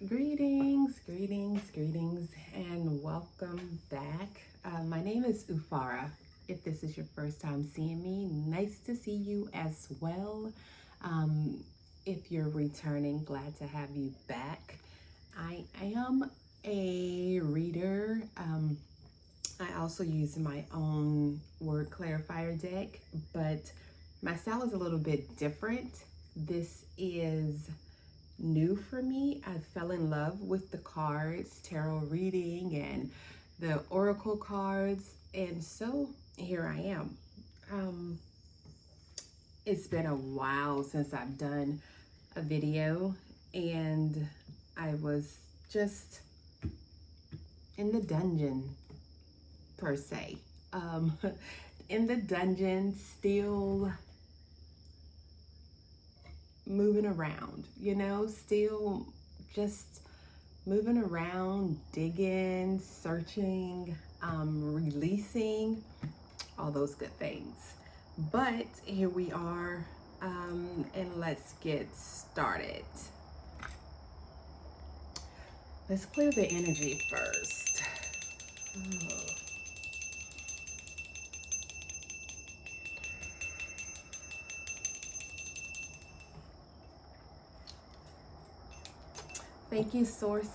Greetings, greetings, greetings, and welcome back. My name is Ufara. If this is your first time seeing me, nice to see you as well. If you're returning, glad to have you back. I am a reader. I also use my own word clarifier deck, but my style is a little bit different. This is new for me. I fell in love with the cards, tarot reading, and the oracle cards, and so here I am. It's been a while since I've done a video, and I was just in the dungeon per se. In the dungeon, still moving around, still just moving around, digging, searching, releasing, all those good things. But here we are, and let's get started. Let's clear the energy first. Oh. Thank you, Source.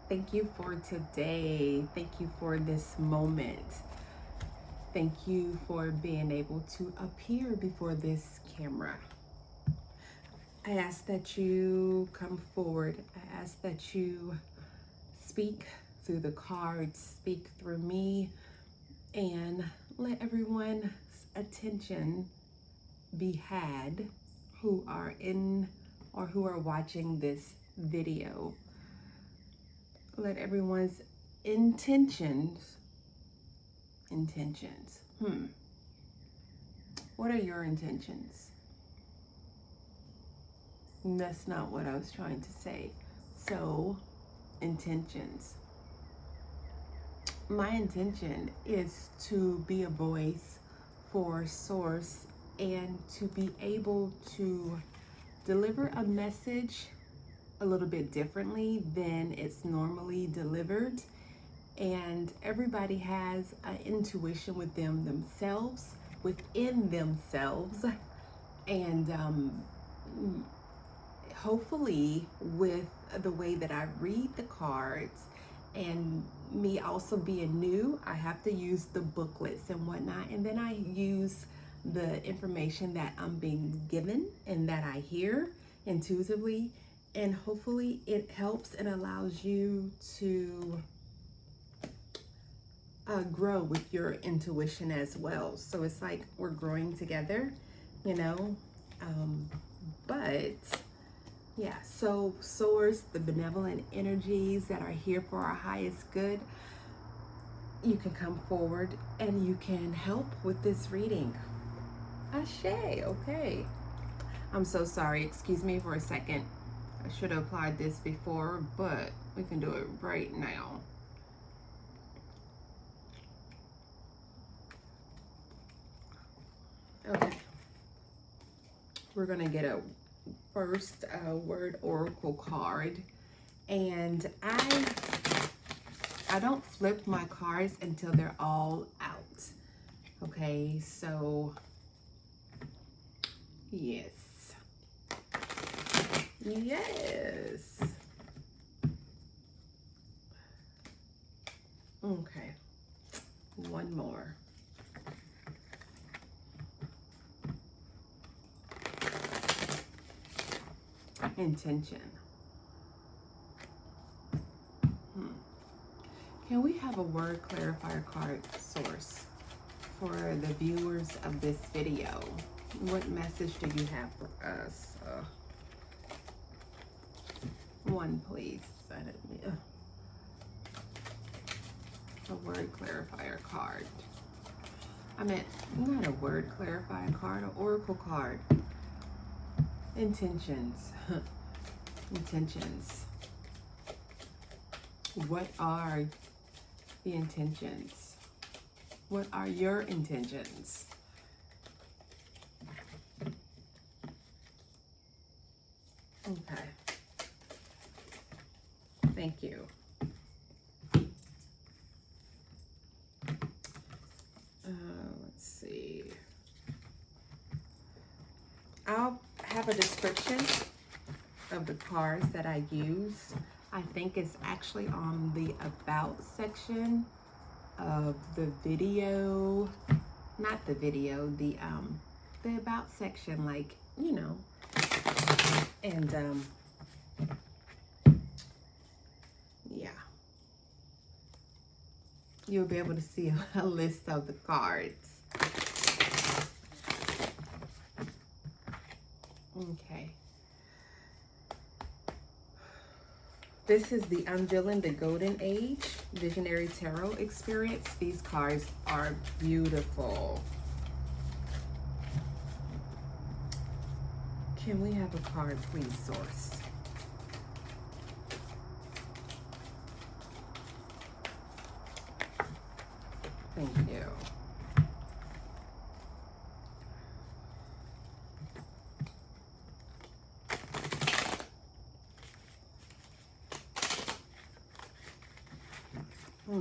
Thank you for today. Thank you for this moment. Thank you for being able to appear before this camera. I ask that you come forward. I ask that you speak through the cards, speak through me, and let everyone's attention be had who are in or who are watching this video. Let everyone's intentions. What are your intentions? That's not what I was trying to say. So, intentions. My intention is to be a voice for Source and to be able to deliver a message a little bit differently than it's normally delivered. And everybody has an intuition within themselves. And hopefully with the way that I read the cards and me also being new, I have to use the booklets and whatnot. And then I use the information that I'm being given and that I hear intuitively. And hopefully it helps and allows you to grow with your intuition as well. So it's like we're growing together, but yeah, so Source, the benevolent energies that are here for our highest good, you can come forward and you can help with this reading. Ashe, okay. I'm so sorry, excuse me for a second. I should have applied this before, but we can do it right now. Okay. We're gonna get a first word oracle card, and I don't flip my cards until they're all out. Okay, so yes. Okay, one more. Intention. Can we have a word clarifier card, Source, for the viewers of this video? What message do you have for us? One, please. A word clarifier card. I meant not a word clarifier card, an oracle card. Intentions. Intentions. What are the intentions? What are your intentions? Okay. Thank you. Let's see. I'll have a description of the cards that I use. I think it's actually on the about section of the video. Not the video, the about section, like, you know. And yeah. You'll be able to see a list of the cards. Okay. This is the Unveiling the Golden Age Visionary Tarot Experience. These cards are beautiful. Can we have a card, please, Source? Thank you.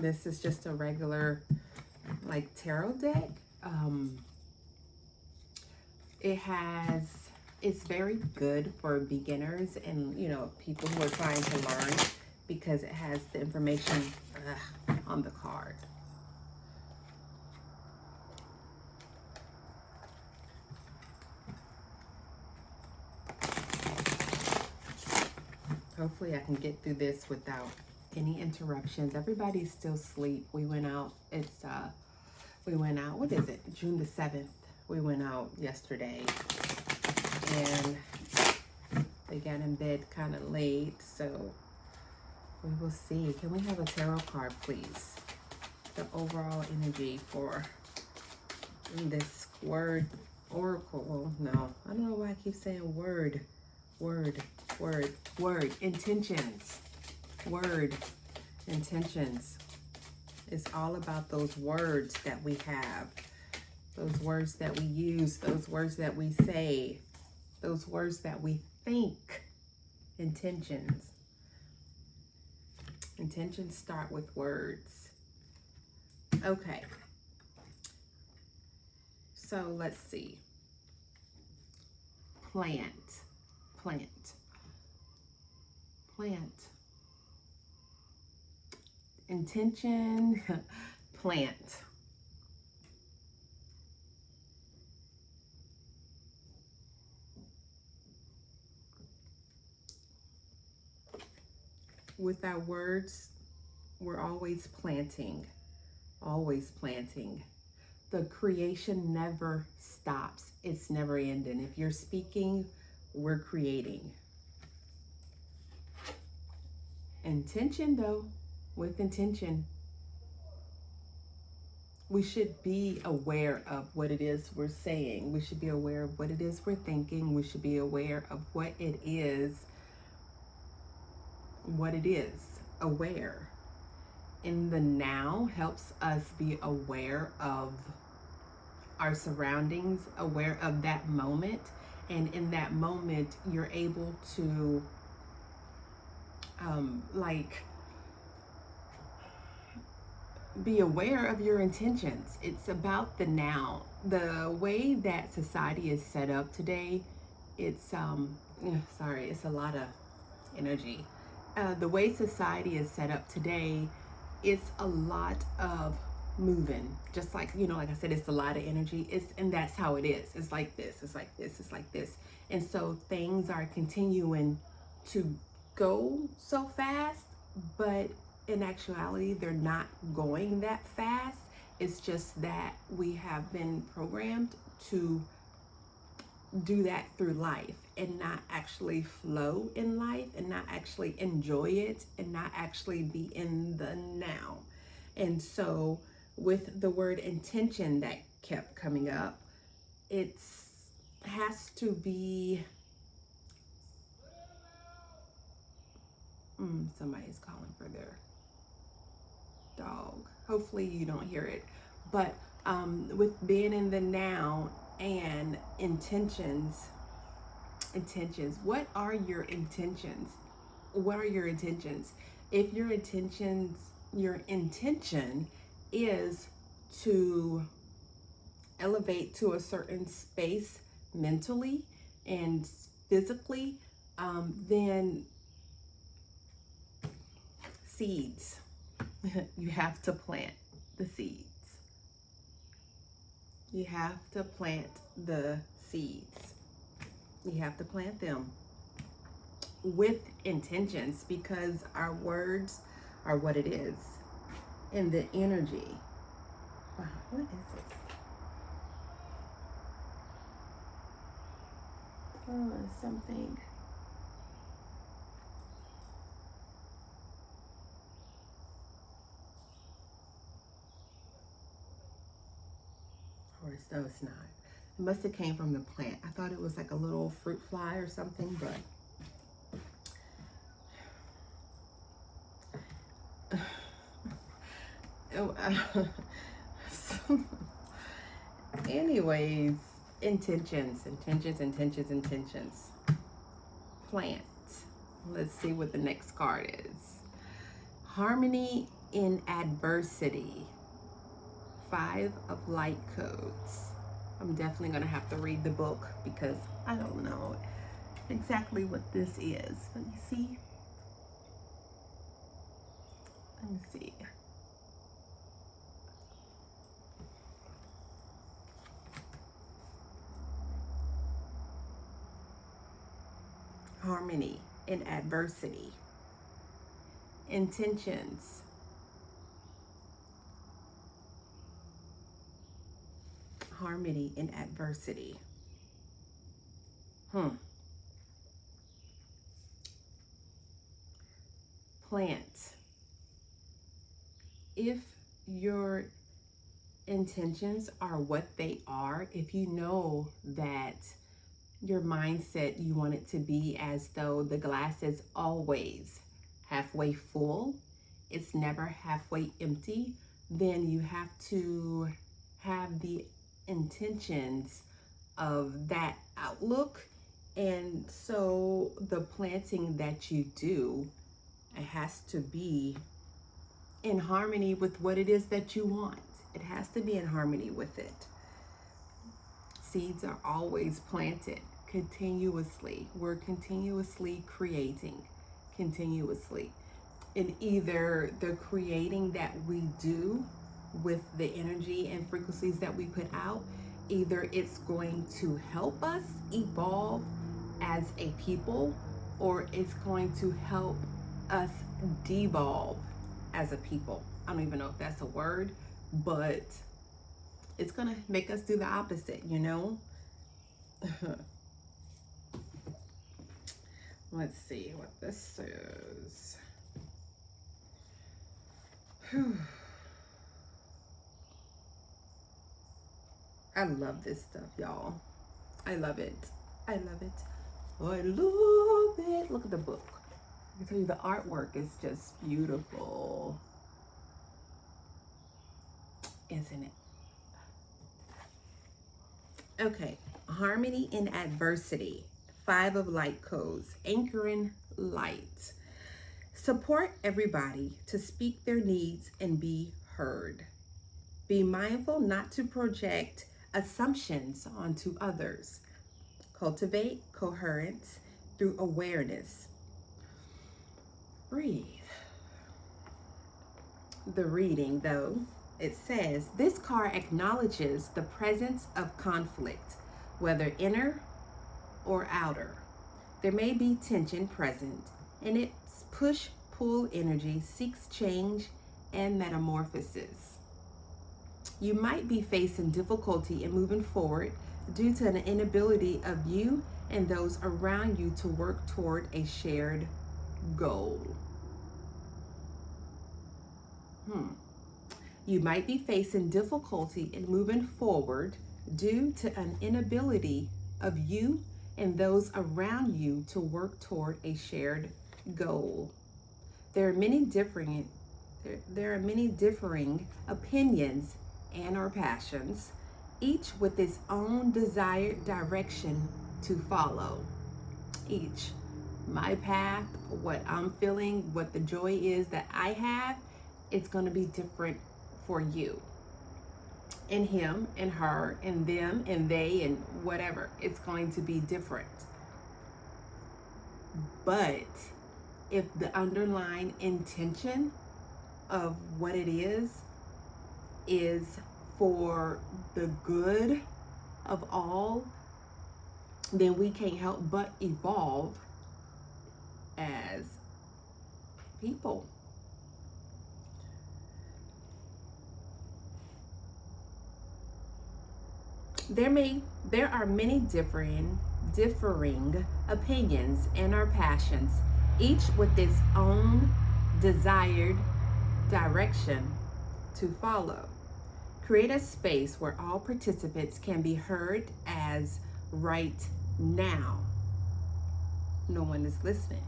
This is just a regular, like, tarot deck. It's very good for beginners and, you know, people who are trying to learn, because it has the information on the card. Hopefully I can get through this without any interruptions. Everybody's still asleep. We went out, what is it? June the 7th. We went out yesterday and they got in bed kind of late, so we will see. Can we have a tarot card, please? The overall energy for this word oracle. Well, no, I don't know why I keep saying word. Intentions. Word. Intentions. It's all about those words that we have. Those words that we use. Those words that we say. Those words that we think. Intentions. Intentions start with words. Okay. So let's see. Plant. Intention, plant. With our words, we're always planting, always planting. The creation never stops. It's never ending. If you're speaking, we're creating. Intention, though, with intention, we should be aware of what it is we're saying. We should be aware of what it is we're thinking. We should be aware of what it is. Aware. In the now helps us be aware of our surroundings, aware of that moment. And in that moment, you're able to be aware of your intentions. It's about the now. The way that society is set up today, it's it's a lot of energy. The way society is set up today, it's a lot of moving. Just like, you know, like I said, it's a lot of energy. And that's how it is. It's like this, it's like this, it's like this. And so things are continuing to go so fast, but in actuality, they're not going that fast. It's just that we have been programmed to do that through life and not actually flow in life and not actually enjoy it and not actually be in the now. And so with the word intention that kept coming up, it has to be somebody's calling for their dog. Hopefully you don't hear it. But with being in the now and intentions, what are your intentions? What are your intentions? If your intention is to elevate to a certain space mentally and physically, then seeds. You have to plant the seeds. You have to plant the seeds. You have to plant them with intentions, because our words are what it is. And the energy. Wow, what is this? Oh, it's something. Or no, it's not. It must have came from the plant. I thought it was like a little fruit fly or something, but anyways, intentions. Plant. Let's see what the next card is. Harmony in adversity. 5 of light codes. I'm definitely gonna have to read the book because I don't know exactly what this is. Let me see. Harmony in adversity. Intentions. Harmony in adversity. Plant. If your intentions are what they are, if you know that your mindset, you want it to be as though the glass is always halfway full, it's never halfway empty, then you have to have the intentions of that outlook. And so the planting that you do, it has to be in harmony with what it is that you want. It has to be in harmony with it. Seeds are always planted continuously. We're continuously creating, continuously. And either the creating that we do with the energy and frequencies that we put out, either it's going to help us evolve as a people, or it's going to help us devolve as a people. I don't even know if that's a word, but it's gonna make us do the opposite, you know? Let's see what this says. I love this stuff, y'all. I love it. I love it. I love it. Look at the book. I can tell you the artwork is just beautiful. Isn't it? Okay. Harmony in adversity. 5 of light codes. Anchoring light. Support everybody to speak their needs and be heard. Be mindful not to project assumptions onto others. Cultivate coherence through awareness. Breathe. The reading, though, it says, this card acknowledges the presence of conflict, whether inner or outer. There may be tension present, and its push-pull energy seeks change and metamorphosis. You might be facing difficulty in moving forward due to an inability of you and those around you to work toward a shared goal. You might be facing difficulty in moving forward due to an inability of you and those around you to work toward a shared goal. There are many differing opinions and or passions, each with its own desired direction to follow. Each my path, what I'm feeling, what the joy is that I have, it's going to be different for you. And him and her and them and they and whatever. It's going to be different. But if the underlying intention of what it is for the good of all, then we can't help but evolve as people. There are many differing opinions and our passions, each with its own desired direction to follow. Create a space where all participants can be heard as right now. No one is listening.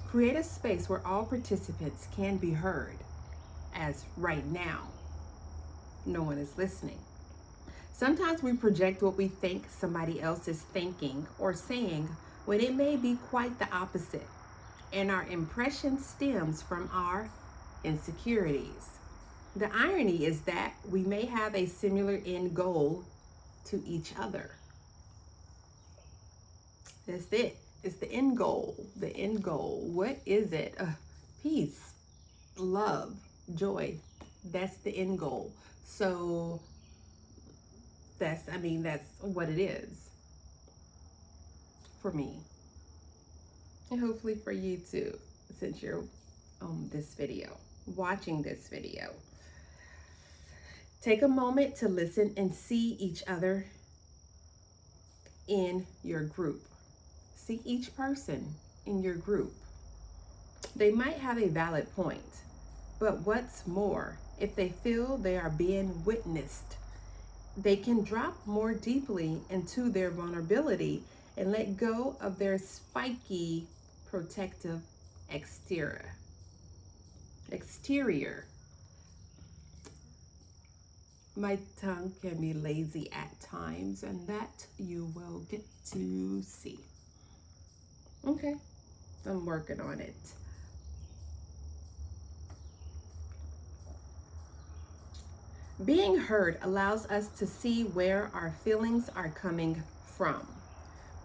Create a space where all participants can be heard as right now. No one is listening. Sometimes we project what we think somebody else is thinking or saying when it may be quite the opposite, and our impression stems from our insecurities. The irony is that we may have a similar end goal to each other. That's it. It's the end goal. The end goal. What is it? Peace, love, joy. That's the end goal. So that's what it is for me. And hopefully for you too, since you're on this video, watching this video. Take a moment to listen and see each other in your group. See each person in your group. They might have a valid point, but what's more, if they feel they are being witnessed, they can drop more deeply into their vulnerability and let go of their spiky, protective exterior. My tongue can be lazy at times, and that you will get to see. Okay, I'm working on it. Being heard allows us to see where our feelings are coming from.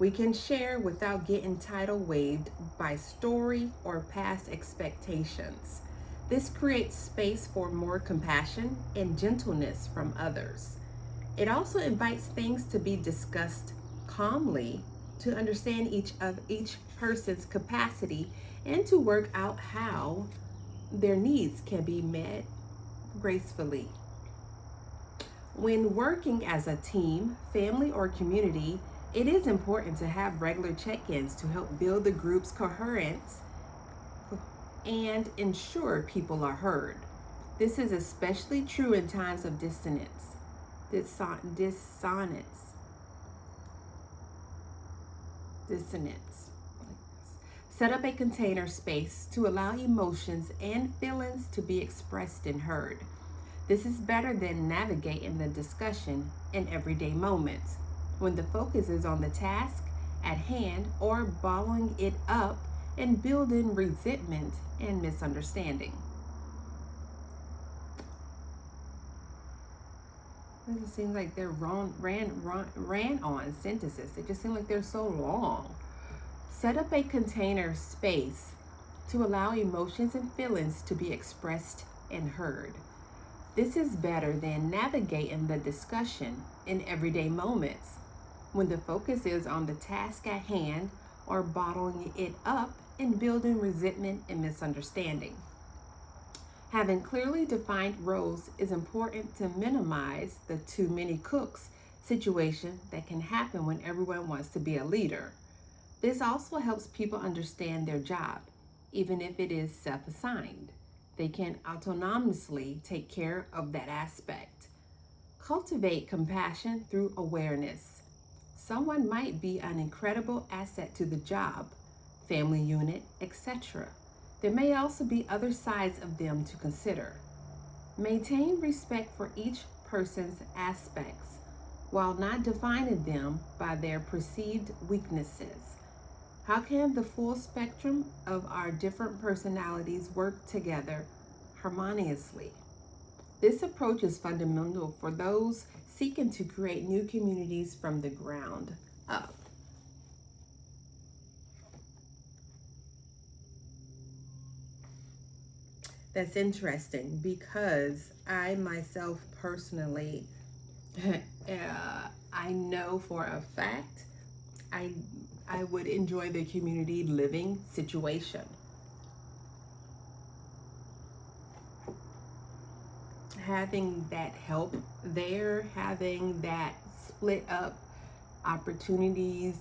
We can share without getting tidal waved by story or past expectations. This creates space for more compassion and gentleness from others. It also invites things to be discussed calmly to understand each person's capacity and to work out how their needs can be met gracefully. When working as a team, family, or community, it is important to have regular check-ins to help build the group's coherence and ensure people are heard. This is especially true in times of dissonance. Set up a container space to allow emotions and feelings to be expressed and heard. This is better than navigating the discussion in everyday moments, when the focus is on the task at hand or bottling it up and building resentment and misunderstanding. It just seems like they're ran on sentences. They just seem like they're so long. Set up a container space to allow emotions and feelings to be expressed and heard. This is better than navigating the discussion in everyday moments, when the focus is on the task at hand or bottling it up and building resentment and misunderstanding. Having clearly defined roles is important to minimize the too many cooks situation that can happen when everyone wants to be a leader. This also helps people understand their job, even if it is self-assigned. They can autonomously take care of that aspect. Cultivate compassion through awareness. Someone might be an incredible asset to the job, family unit, etc. There may also be other sides of them to consider. Maintain respect for each person's aspects while not defining them by their perceived weaknesses. How can the full spectrum of our different personalities work together harmoniously? This approach is fundamental for those seeking to create new communities from the ground up. That's interesting because I myself personally, I know for a fact I would enjoy the community living situation. Having that help there, having that split up opportunities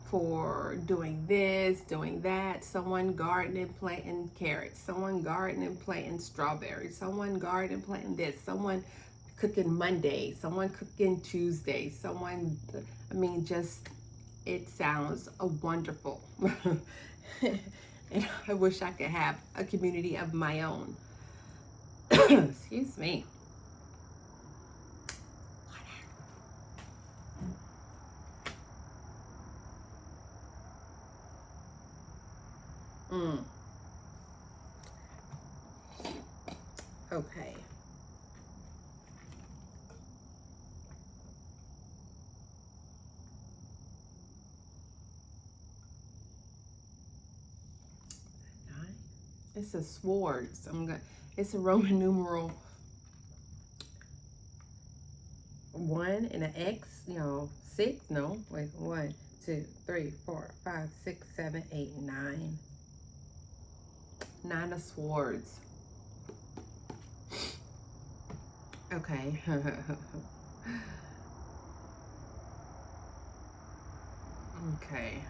for doing this, doing that, someone gardening, planting carrots, someone gardening, planting strawberries, someone gardening, planting this, someone cooking Monday, someone cooking Tuesday, someone, I mean, just, it sounds wonderful. And I wish I could have a community of my own. Excuse me. Okay. It's a swords. It's a Roman numeral 1 and an X, 6. No, wait, 1, 2, 3, 4, 5, 6, 7, 8, 9. 9 of swords. Okay. Okay.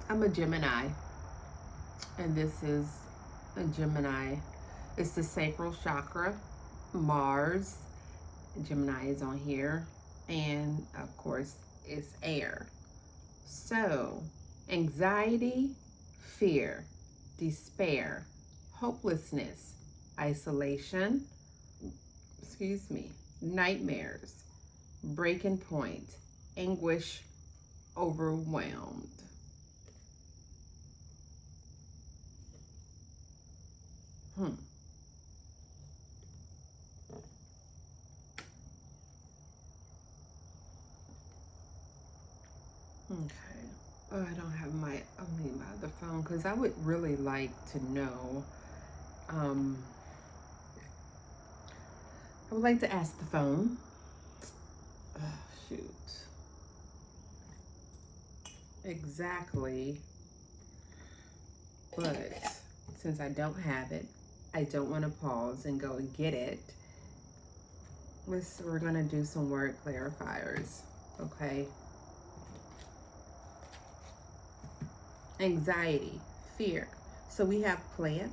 I'm a Gemini, and this is a Gemini. It's the sacral chakra, Mars. Gemini is on here, and of course it's air. So anxiety, fear, despair, hopelessness, isolation, nightmares, breaking point, anguish, overwhelmed. Okay. Oh, I don't have my other phone because I would really like to know. I would like to ask the phone. Oh, shoot. Exactly. But since I don't have it, I don't want to pause and go and get it. We're going to do some word clarifiers. Okay. Anxiety, fear. So we have plant.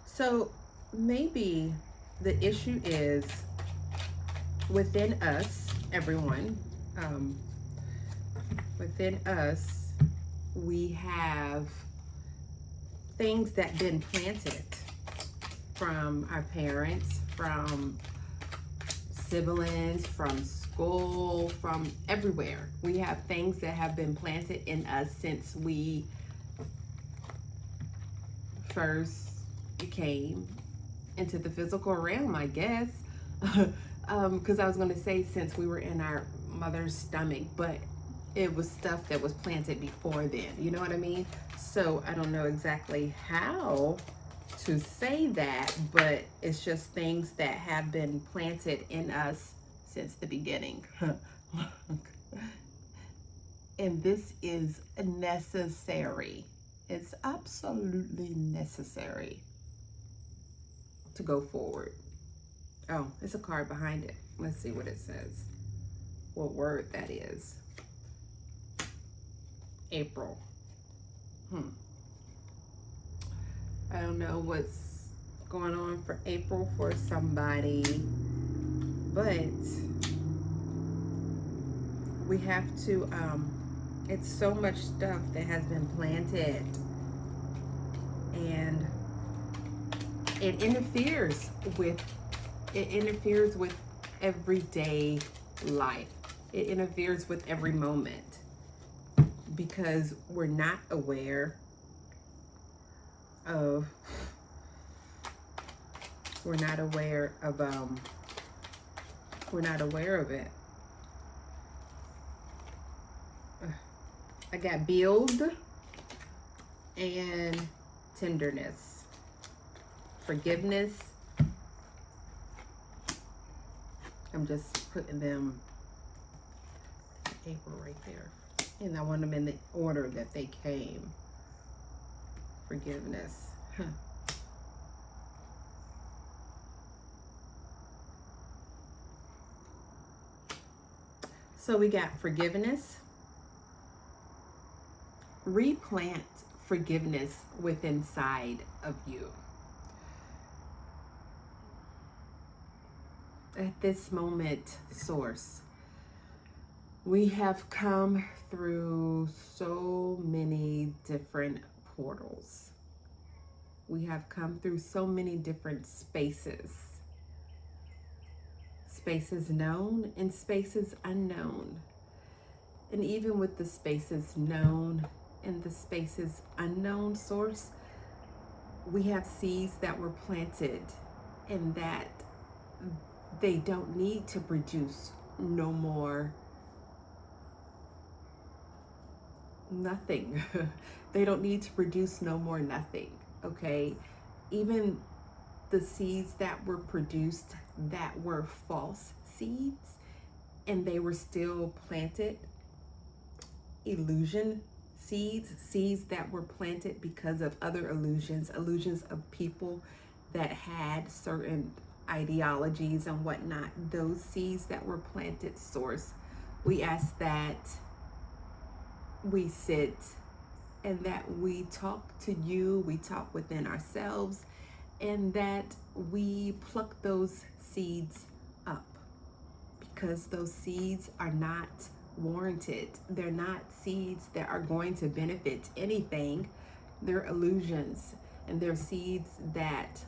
So maybe the issue is within us, everyone. Within us, we have things that have been planted from our parents, from siblings, from school, from everywhere. We have things that have been planted in us since we first came into the physical realm, I guess. Because I was going to say since we were in our mother's stomach, but it was stuff that was planted before then. You know what I mean? So I don't know exactly how to say that, but it's just things that have been planted in us since the beginning. And this is necessary. It's absolutely necessary to go forward. Oh, it's a card behind it. Let's see what it says. What word that is. April. I don't know what's going on for April for somebody, but we have to, it's so much stuff that has been planted, and it interferes with everyday life. It interferes with every moment. because we're not aware of we're not aware of it. I got build and tenderness, forgiveness. I'm just putting them paper right there, and I want them in the order that they came. Forgiveness. So we got forgiveness. Replant forgiveness within inside of you. At this moment, Source, we have come through so many different portals. We have come through so many different spaces. Spaces known and spaces unknown. And even with the spaces known and the spaces unknown, Source, we have seeds that were planted and that they don't need to produce no more nothing. They don't need to produce no more nothing, okay? Even the seeds that were produced that were false seeds and they were still planted, illusion seeds, seeds that were planted because of other illusions of people that had certain ideologies and whatnot. Those seeds that were planted, Source, we ask that we sit and that we talk to you, we talk within ourselves, and that we pluck those seeds up, because those seeds are not warranted. They're not seeds that are going to benefit anything. They're illusions, and they're seeds that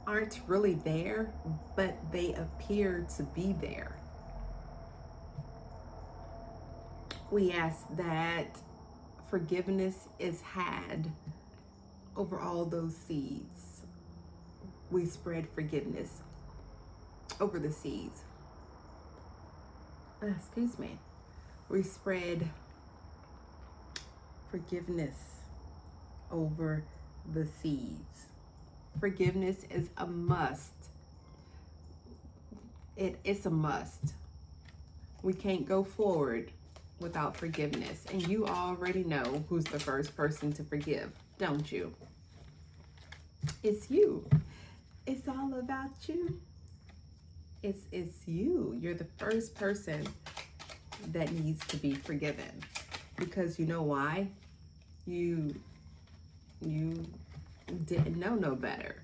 aren't really there, but they appear to be there. We ask that forgiveness is had over all those seeds. We spread forgiveness over the seeds. Excuse me. We spread forgiveness over the seeds. Forgiveness is a must. It's a must. We can't go forward without forgiveness. And you already know who's the first person to forgive, don't you? It's you. It's all about you. It's you. You're the first person that needs to be forgiven. Because you know why? You didn't know no better.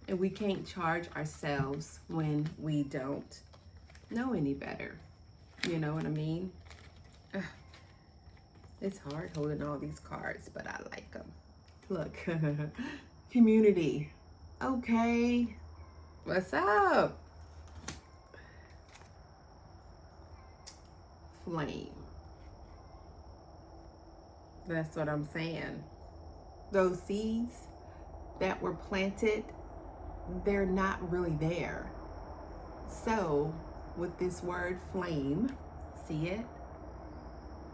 And we can't charge ourselves when we don't know any better. You know what I mean? It's hard holding all these cards, but I like them. Look, community. Okay, what's up? Flame. That's what I'm saying. Those seeds that were planted, they're not really there. So with this word flame, see it?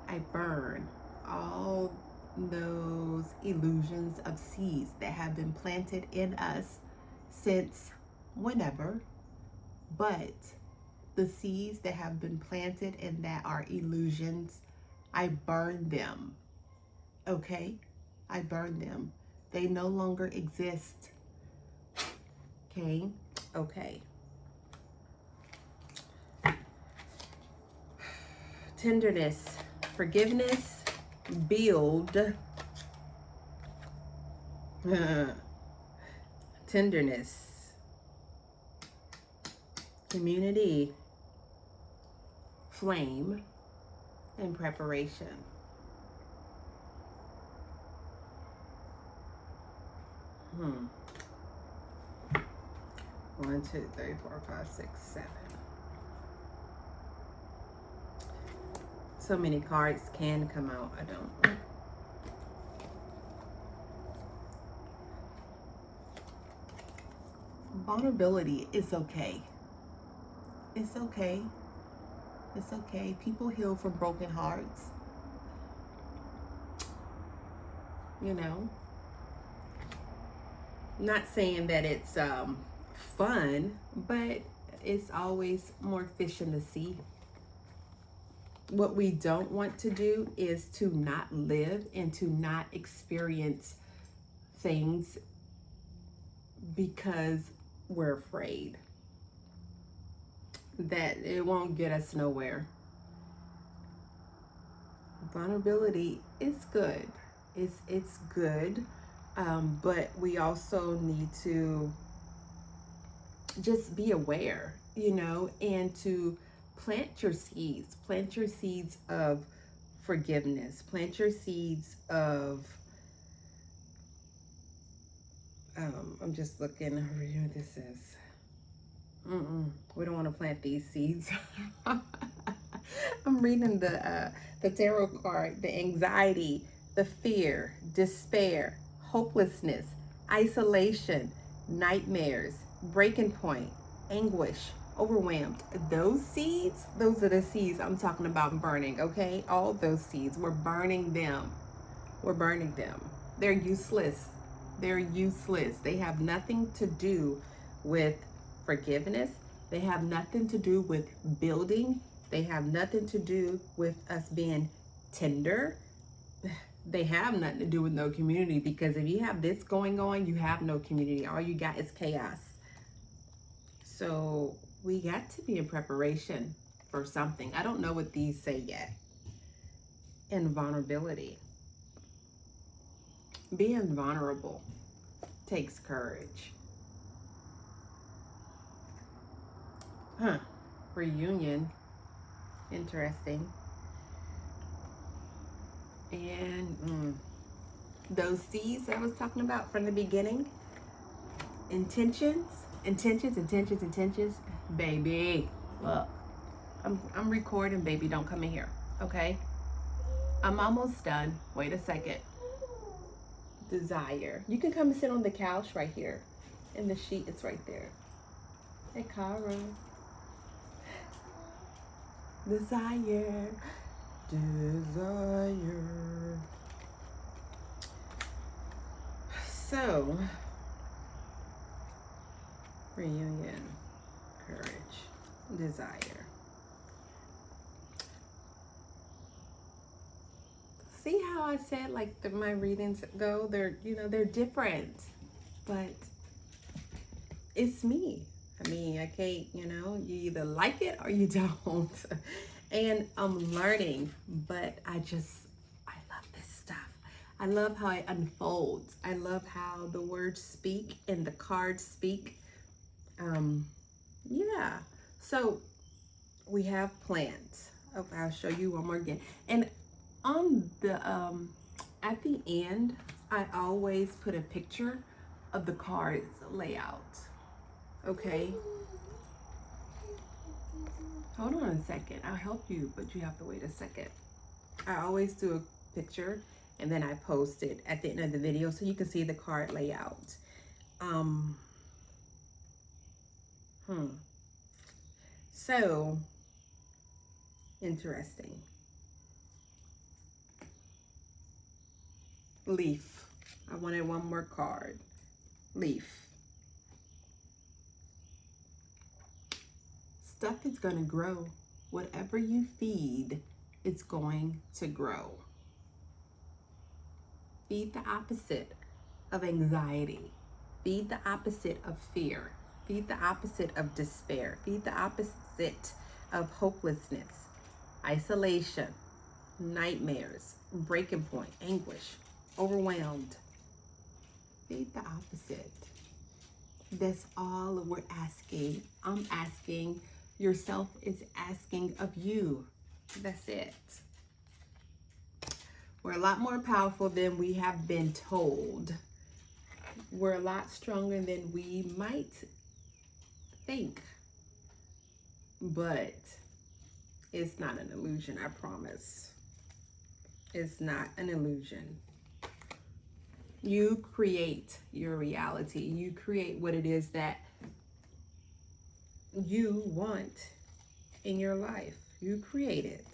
I burn all those illusions of seeds that have been planted in us since whenever, but the seeds that have been planted and that are illusions, I burn them. Okay? I burn them. They no longer exist. Okay? Okay. Tenderness, forgiveness, build. Tenderness, community, flame, and preparation. 1, 2, 3, 4, 5, 6, 7. So many cards can come out. I don't. Vulnerability is okay. It's okay. It's okay. People heal from broken hearts. You know, not saying that it's fun, but it's always more fish in the sea. What we don't want to do is to not live and to not experience things because we're afraid that it won't get us nowhere. Vulnerability is good. It's good, but we also need to just be aware, you know, and to plant your seeds of forgiveness, plant your seeds of I'm just looking over here what this is. We don't want to plant these seeds. I'm reading the tarot card, the anxiety, the fear, despair, hopelessness, isolation, nightmares, breaking point, anguish, overwhelmed. Those seeds, those are the seeds I'm talking about burning, okay? All those seeds, we're burning them. We're burning them. They're useless. They're useless. They have nothing to do with forgiveness. They have nothing to do with building. They have nothing to do with us being tender. They have nothing to do with no community, because if you have this going on, you have no community. All you got is chaos. So we got to be in preparation for something. I don't know what these say yet. And vulnerability. Being vulnerable takes courage. Reunion. Interesting. And those seeds I was talking about from the beginning. Intentions. Baby, look. I'm recording, baby. Don't come in here. Okay? I'm almost done. Wait a second. Desire. You can come and sit on the couch right here. And the sheet is right there. Hey, Cara. Desire. So, reunion, courage, desire. See how I said like my readings go? They're, you know, they're different, but it's me. I mean, I can't, you know, you either like it or you don't. And I'm learning, but I love this stuff. I love how it unfolds. I love how the words speak and the cards speak. Yeah. So we have plants. Oh, I'll show you one more again. And on the, at the end, I always put a picture of the cards layout. Okay. Hold on a second. I'll help you, but you have to wait a second. I always do a picture and then I post it at the end of the video so you can see the card layout. So interesting. Leaf. I wanted one more card. Leaf. Stuff is going to grow. Whatever you feed, it's going to grow. Feed the opposite of anxiety. Feed the opposite of fear. Feed the opposite of despair. Feed the opposite of hopelessness, isolation, nightmares, breaking point, anguish, overwhelmed. Feed the opposite. That's all we're asking. I'm asking. Yourself is asking of you. That's it. We're a lot more powerful than we have been told. We're a lot stronger than we might think. But It's not an illusion, I promise. It's not an illusion. You create your reality. You create what it is that you want in your life. You create it.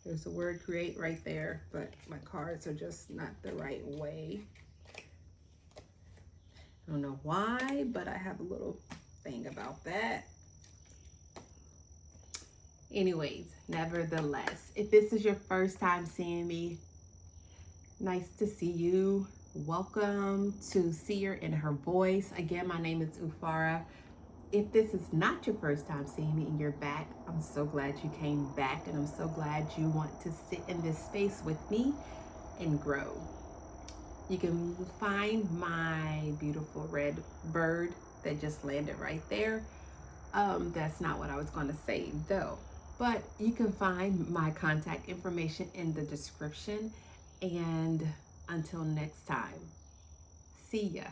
There's the word create right there, but my cards are just not the right way. I don't know why, but I have a little thing about that. Anyways, nevertheless, if this is your first time seeing me, nice to see you. Welcome to Seer InHer voice. Again, my name is Ufara. If this is not your first time seeing me and you're back, I'm so glad you came back, and I'm so glad you want to sit in this space with me and grow. You can find my beautiful red bird that just landed right there. That's not what I was going to say though, but you can find my contact information in the description. And until next time, see ya.